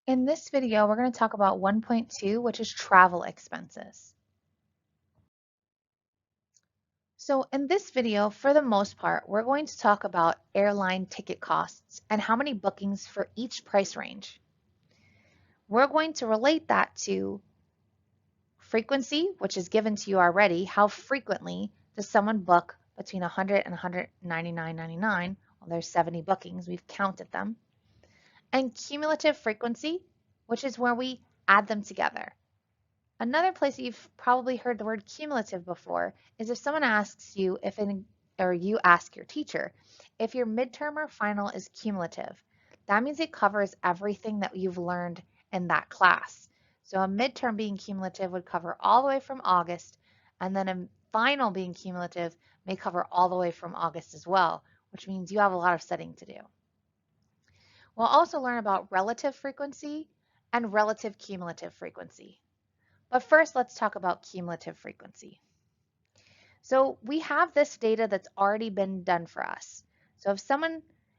In this video, we're going to talk about 1.2, which is travel expenses. So in this video, for the most part, we're going to talk about airline ticket costs and how many bookings for each price range. We're going to relate that to frequency, which is given to you already. How frequently does someone book between 100 and 199.99? Well, there's 70 bookings. We've counted them. And cumulative frequency, which is where we add them together. Another place that you've probably heard the word cumulative before is if someone asks you or you ask your teacher, if your midterm or final is cumulative, that means it covers everything that you've learned in that class. So a midterm being cumulative would cover all the way from August, and then a final being cumulative may cover all the way from August as well, which means you have a lot of studying to do. We'll also learn about relative frequency and relative cumulative frequency. But first, let's talk about cumulative frequency. So we have this data that's already been done for us. So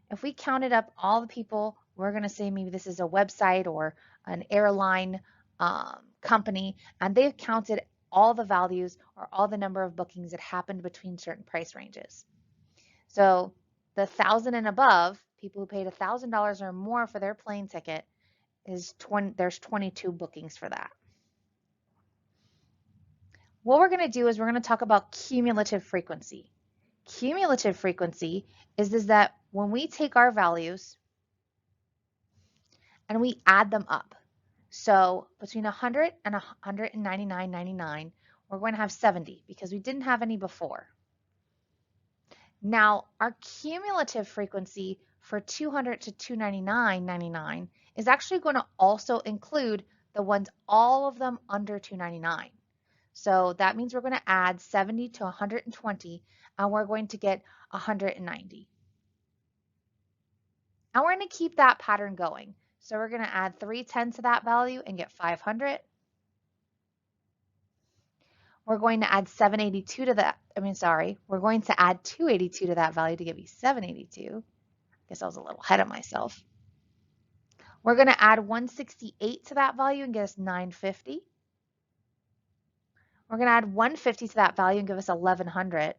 if we counted up all the people, we're going to say maybe this is a website or an airline company, and they've counted all the values or all the number of bookings that happened between certain price ranges. So the 1,000 and above, people who paid $1,000 or more for their plane ticket, there's 22 bookings for that. What we're going to do is we're going to talk about cumulative frequency. Cumulative frequency is that when we take our values and we add them up. So between 100 and 199.99, we're going to have 70 because we didn't have any before. Now, our cumulative frequency for 200 to 299.99 is actually going to also include the ones, all of them under 299. So that means we're going to add 70 to 120, and we're going to get 190. And we're going to keep that pattern going. So we're going to add 310 to that value and get 500. We're going to add 782 to that. We're going to add 282 to that value to give you 782. I guess I was a little ahead of myself. We're going to add 168 to that value and get us 950. We're going to add 150 to that value and give us 1100.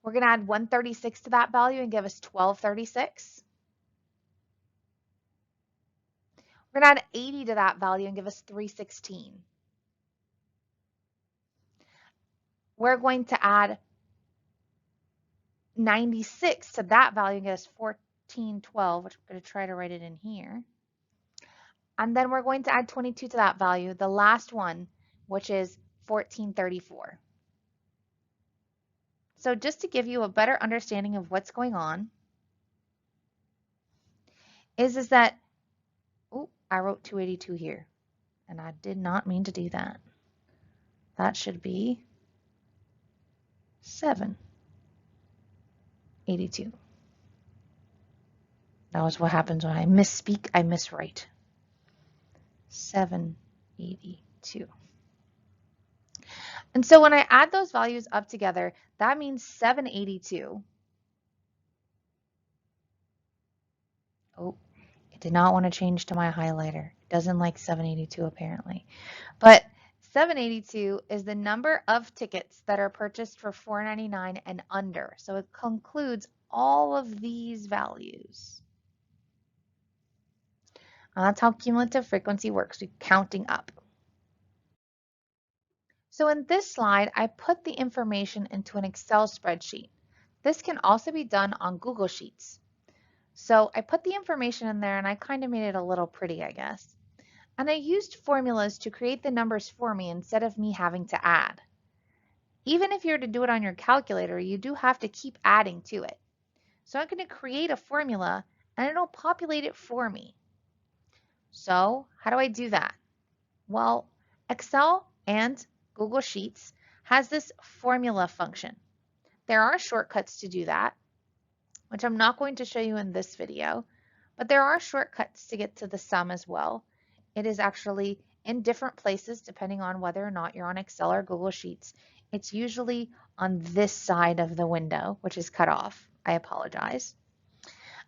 We're going to add 136 to that value and give us 1236. We're going to add 80 to that value and give us 316. We're going to add 96 to that value and get us 1412, which I'm going to try to write it in here. And then we're going to add 22 to that value, the last one, which is 1434. So just to give you a better understanding of what's going on, is that, oh, I wrote 282 here, and I did not mean to do that. That should be 782. That was what happens when I misspeak, I miswrite. 782. And so when I add those values up together, that means 782. Oh, it did not want to change to my highlighter. It doesn't like 782 apparently. But 782 is the number of tickets that are purchased for $4.99 and under. So it concludes all of these values. And that's how cumulative frequency works, counting up. So in this slide, I put the information into an Excel spreadsheet. This can also be done on Google Sheets. So I put the information in there and I kind of made it a little pretty, I guess. And I used formulas to create the numbers for me instead of me having to add. Even if you're to do it on your calculator, you do have to keep adding to it. So I'm going to create a formula and it'll populate it for me. So how do I do that? Well, Excel and Google Sheets has this formula function. There are shortcuts to do that, which I'm not going to show you in this video, but there are shortcuts to get to the sum as well. It is actually in different places depending on whether or not you're on Excel or Google Sheets. It's usually on this side of the window, which is cut off. I apologize.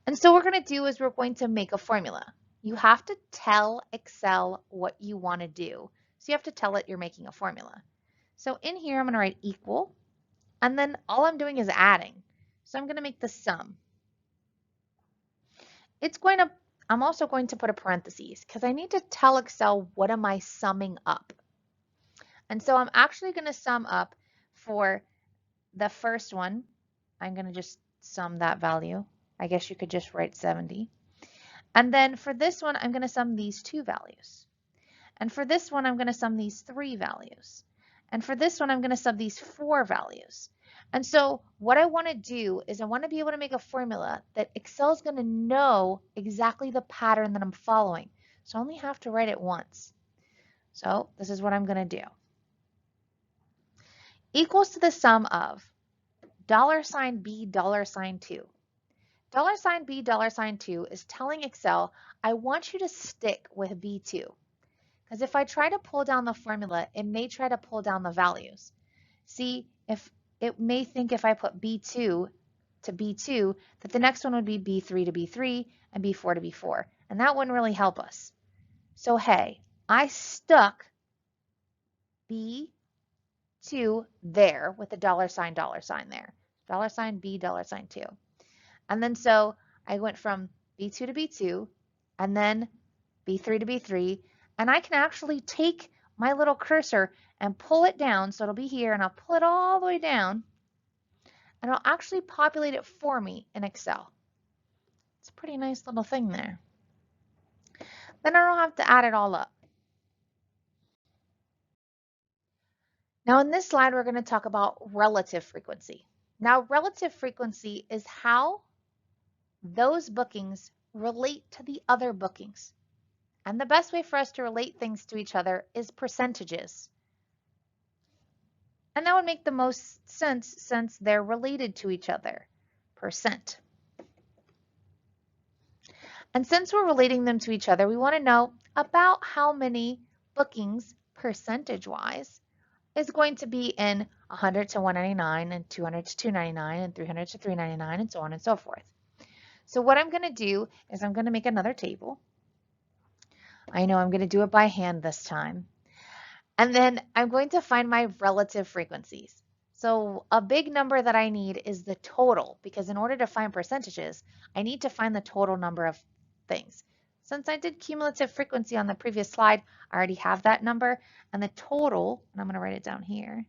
And so what we're going to do is we're going to make a formula. you have to tell Excel what you want to do. So you have to tell it you're making a formula. So in here, I'm going to write equal, and then all I'm doing is adding. So I'm going to make the sum. I'm also going to put a parentheses because I need to tell Excel what am I summing up. And so I'm actually going to sum up for the first one. I'm going to just sum that value. I guess you could just write 70. And then for this one, I'm going to sum these two values. And for this one, I'm going to sum these three values. And for this one, I'm going to sum these four values. And so what I want to do is I want to be able to make a formula that Excel is going to know exactly the pattern that I'm following. So I only have to write it once. So this is what I'm going to do. Equals to the sum of $B, $2. $B, $2 is telling Excel, I want you to stick with B2. Because if I try to pull down the formula, it may try to pull down the values. See, if it may think if I put B2 to B2, that the next one would be B3 to B3 and B4 to B4. And that wouldn't really help us. So hey, I stuck B2 there with the dollar sign there. $B, $2. And then so I went from B2 to B2 and then B3 to B3. And I can actually take my little cursor and pull it down. So it'll be here and I'll pull it all the way down and it'll actually populate it for me in Excel. It's a pretty nice little thing there. Then I don't have to add it all up. Now in this slide, we're going to talk about relative frequency. Now relative frequency is how those bookings relate to the other bookings. And the best way for us to relate things to each other is percentages. And that would make the most sense since they're related to each other, percent. And since we're relating them to each other, we want to know about how many bookings percentage-wise is going to be in 100 to 199 and 200 to 299 and 300 to 399 and so on and so forth. So what I'm going to do is I'm going to make another table. I know I'm going to do it by hand this time. And then I'm going to find my relative frequencies. So a big number that I need is the total, because in order to find percentages, I need to find the total number of things. Since I did cumulative frequency on the previous slide, I already have that number. And the total, and I'm going to write it down here,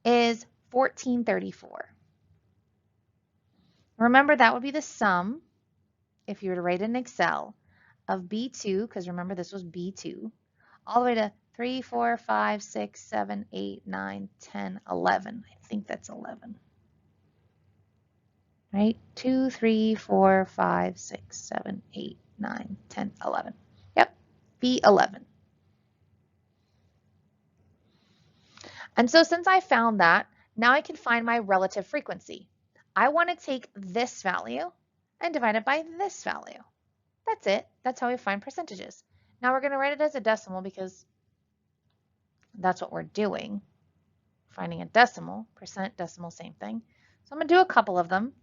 is 1434. Remember, that would be the sum, if you were to write in Excel, of B2, because remember this was B2, all the way to 3, 4, 5, 6, 7, 8, 9, 10, 11. I think that's 11. Right? 2, 3, 4, 5, 6, 7, 8, 9, 10, 11. Yep, B11. And so since I found that, now I can find my relative frequency. I want to take this value and divide it by this value. That's it. That's how we find percentages. Now we're going to write it as a decimal because that's what we're doing. Finding a decimal, percent, decimal, same thing. So I'm going to do a couple of them.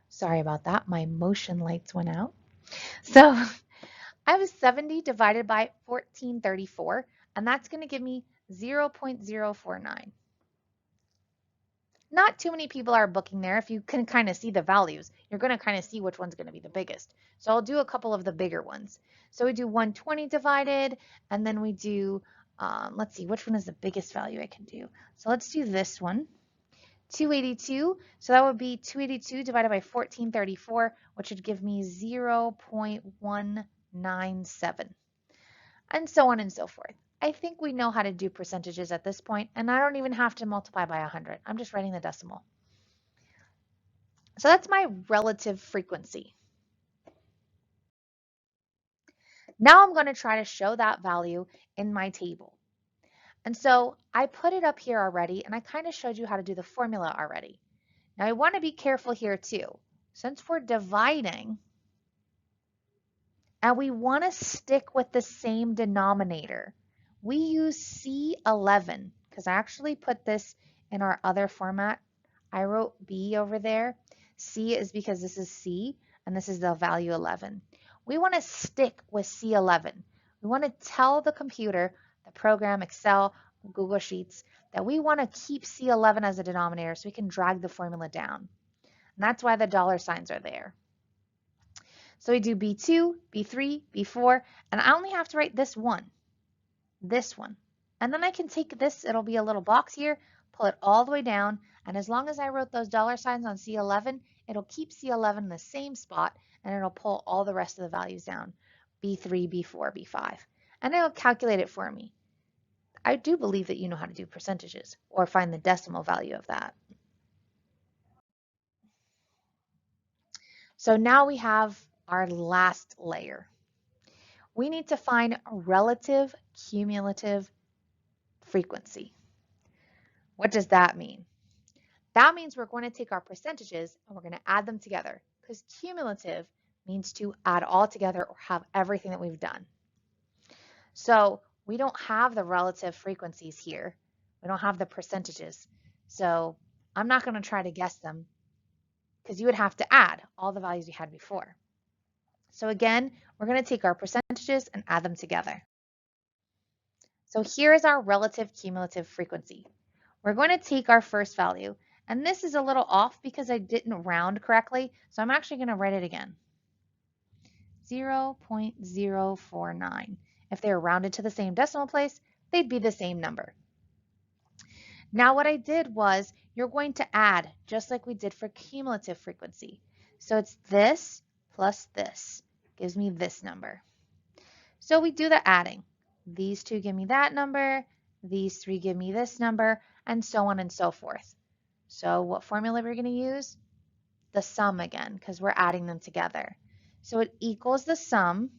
Sorry about that. My motion lights went out. So I have 70 divided by 1434, and that's going to give me 0.049. Not too many people are booking there. If you can kind of see the values, you're going to kind of see which one's going to be the biggest. So I'll do a couple of the bigger ones. So we do 120 divided, and then we do, let's see, which one is the biggest value I can do? So let's do this one, 282. So that would be 282 divided by 1434, which would give me 0.197, and so on and so forth. I think we know how to do percentages at this point, and I don't even have to multiply by 100. I'm just writing the decimal. So that's my relative frequency. Now I'm going to try to show that value in my table. And so I put it up here already, and I kind of showed you how to do the formula already. Now I want to be careful here too. Since we're dividing, and we want to stick with the same denominator, we use C11 because I actually put this in our other format. I wrote B over there. C is because this is C and this is the value 11. We want to stick with C11. We want to tell the computer, the program, Excel, Google Sheets, that we want to keep C11 as a denominator so we can drag the formula down. And that's why the dollar signs are there. So we do B2, B3, B4, and I only have to write this one. And then I can take this, it'll be a little box here, pull it all the way down, and as long as I wrote those dollar signs on C11, it'll keep C11 in the same spot, and it'll pull all the rest of the values down, B3, B4, B5, and it'll calculate it for me. I do believe that you know how to do percentages, or find the decimal value of that. So now we have our last layer. We need to find relative cumulative frequency. What does that mean? That means we're going to take our percentages and we're going to add them together, because cumulative means to add all together or have everything that we've done. So we don't have the relative frequencies here. We don't have the percentages. So I'm not going to try to guess them, because you would have to add all the values you had before. So again, we're going to take our percentages and add them together. So here is our relative cumulative frequency. We're going to take our first value, and this is a little off because I didn't round correctly, so I'm actually going to write it again. 0.049. If they were rounded to the same decimal place, they'd be the same number. Now what I did was, you're going to add just like we did for cumulative frequency. So it's this plus this gives me this number. So we do the adding. These two give me that number, these three give me this number, and so on and so forth. So what formula we're going to use? The sum again, because we're adding them together. So it equals the sum.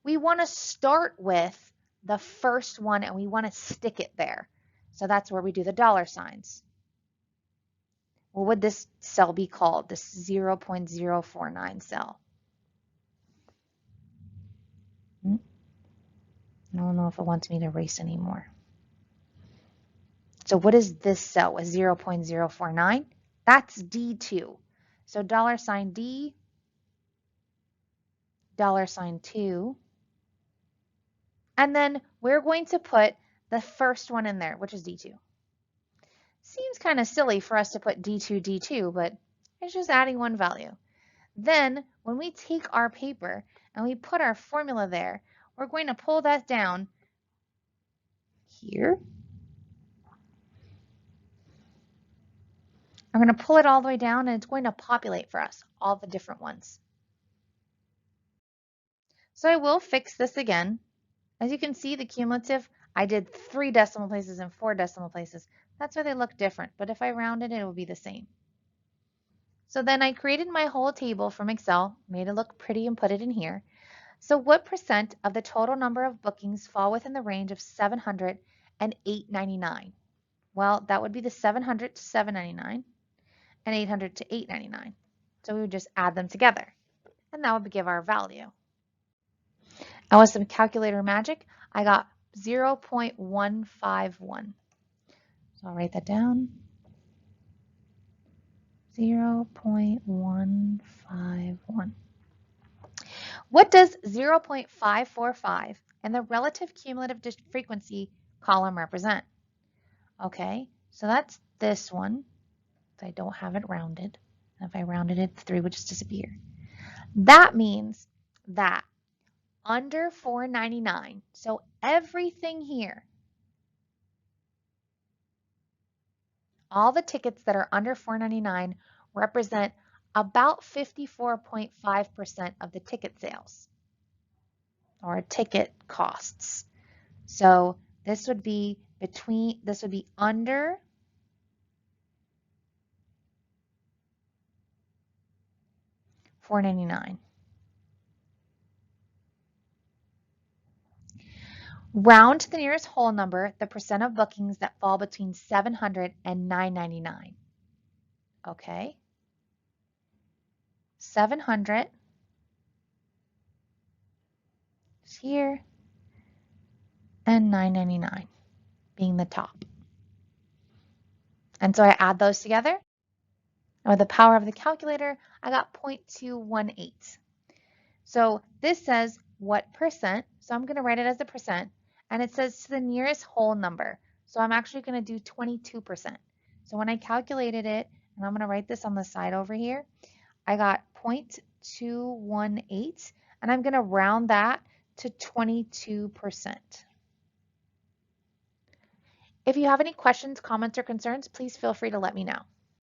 We want to start with the first one and we want to stick it there. So that's where we do the dollar signs. What would this cell be called? This 0.049 cell. I don't know if it wants me to erase anymore. So what is this cell with 0.049? That's D2. So dollar sign D, dollar sign 2, and then we're going to put the first one in there, which is D2. Seems kind of silly for us to put D2, D2, but it's just adding one value. Then when we take our paper and we put our formula there, we're going to pull that down here. I'm going to pull it all the way down and it's going to populate for us all the different ones. So I will fix this again. As you can see, the cumulative, I did 3 decimal places and 4 decimal places. That's why they look different, but if I rounded it, it will be the same. So then I created my whole table from Excel, made it look pretty and put it in here. So what percent of the total number of bookings fall within the range of 700 and 899? Well, that would be the 700 to 799 and 800 to 899. So we would just add them together, and that would give our value. And with some calculator magic, I got 0.151. So I'll write that down. 0.151. What does 0.545 and the relative cumulative frequency column represent? Okay, so that's this one. I don't have it rounded. If I rounded it, the 3 would just disappear. That means that under $4.99, so everything here, all the tickets that are under $4.99 represent about 54.5% of the ticket sales or ticket costs. So this would be under $4.99. Round to the nearest whole number the percent of bookings that fall between 700 and 999. Okay. 700 is here and 999 being the top. And so I add those together And with the power of the calculator, I got 0.218. So this says what percent, so I'm going to write it as a percent, and it says to the nearest whole number. So I'm actually going to do 22%. So when I calculated it, and I'm going to write this on the side over here, I got 0.218, and I'm going to round that to 22%. If you have any questions, comments, or concerns, please feel free to let me know.